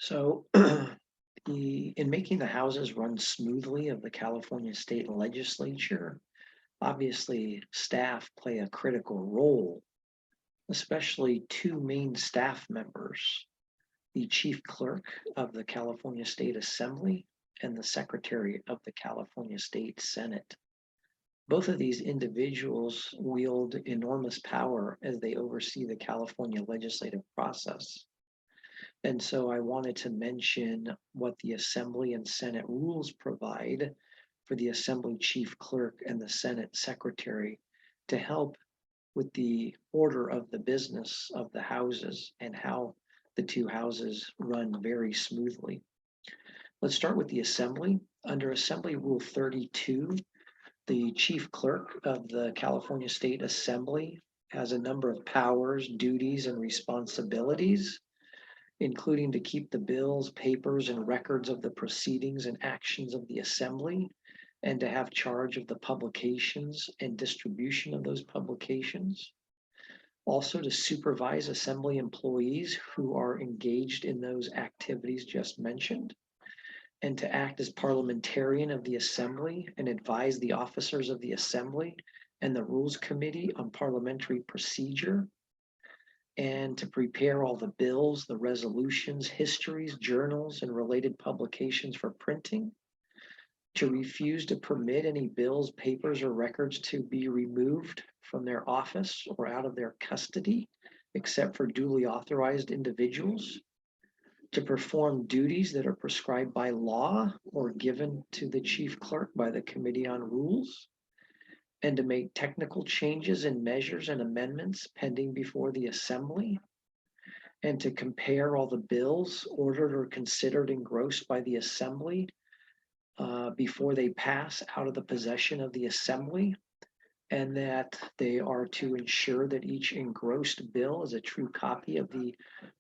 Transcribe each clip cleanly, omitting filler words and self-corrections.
So, in making the houses run smoothly of the California State Legislature, obviously staff play a critical role, especially two main staff members, the chief clerk of the California State Assembly and the secretary of the California State Senate. Both of these individuals wield enormous power as they oversee the California legislative process. And so I wanted to mention what the Assembly and Senate rules provide for the Assembly Chief Clerk and the Senate Secretary to help with the order of the business of the houses and how the two houses run very smoothly. Let's start with the Assembly. Under Assembly Rule 32, the Chief Clerk of the California State Assembly has a number of powers, duties, and responsibilities, including to keep the bills, papers, and records of the proceedings and actions of the Assembly, and to have charge of the publications and distribution of those publications. Also to supervise Assembly employees who are engaged in those activities just mentioned, and to act as parliamentarian of the Assembly and advise the officers of the Assembly and the Rules Committee on parliamentary procedure, and to prepare all the bills, the resolutions, histories, journals, and related publications for printing, to refuse to permit any bills, papers, or records to be removed from their office or out of their custody, except for duly authorized individuals, to perform duties that are prescribed by law or given to the chief clerk by the Committee on Rules, and to make technical changes in measures and amendments pending before the Assembly, and to compare all the bills ordered or considered engrossed by the Assembly before they pass out of the possession of the Assembly, and that they are to ensure that each engrossed bill is a true copy of the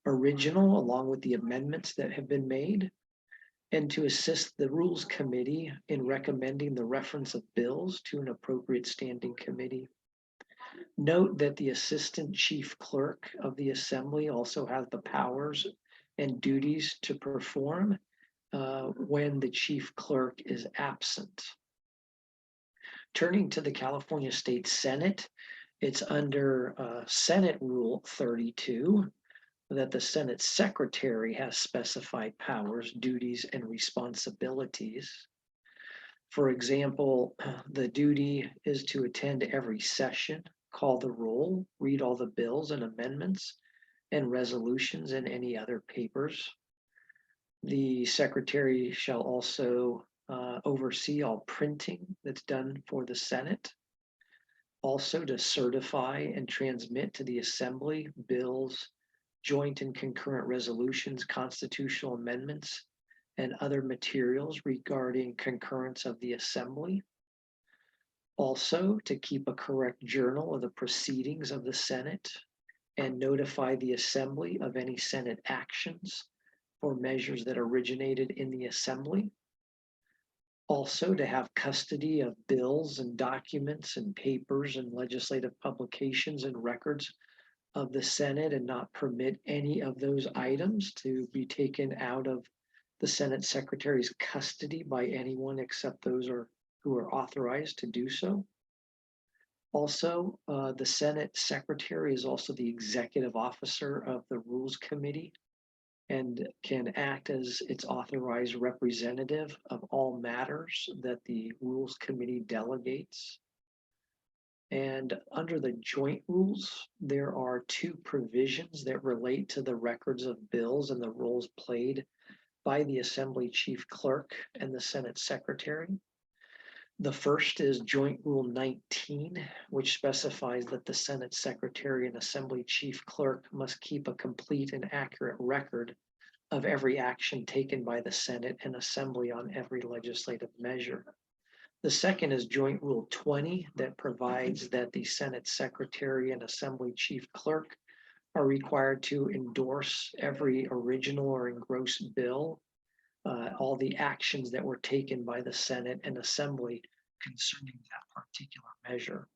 original along with the amendments that have been made, and to assist the Rules Committee in recommending the reference of bills to an appropriate standing committee. Note that the Assistant Chief Clerk of the Assembly also has the powers and duties to perform when the Chief Clerk is absent. Turning to the California State Senate, it's under Senate Rule 32 that the Senate Secretary has specified powers, duties, and responsibilities. For example, the duty is to attend every session, call the roll, read all the bills and amendments and resolutions and any other papers. The Secretary shall also oversee all printing that's done for the Senate, also to certify and transmit to the Assembly bills, joint and concurrent resolutions, constitutional amendments, and other materials regarding concurrence of the Assembly. Also, to keep a correct journal of the proceedings of the Senate and notify the Assembly of any Senate actions or measures that originated in the Assembly. Also, to have custody of bills and documents and papers and legislative publications and records of the Senate and not permit any of those items to be taken out of the Senate Secretary's custody by anyone except those who are authorized to do so. Also, the Senate Secretary is also the executive officer of the Rules Committee and can act as its authorized representative of all matters that the Rules Committee delegates. And under the joint rules, there are two provisions that relate to the records of bills and the roles played by the Assembly Chief Clerk and the Senate Secretary. The first is Joint Rule 19, which specifies that the Senate Secretary and Assembly Chief Clerk must keep a complete and accurate record of every action taken by the Senate and Assembly on every legislative measure. The second is Joint Rule 20 that provides that the Senate Secretary and Assembly Chief Clerk are required to endorse every original or engrossed bill, all the actions that were taken by the Senate and Assembly concerning that particular measure.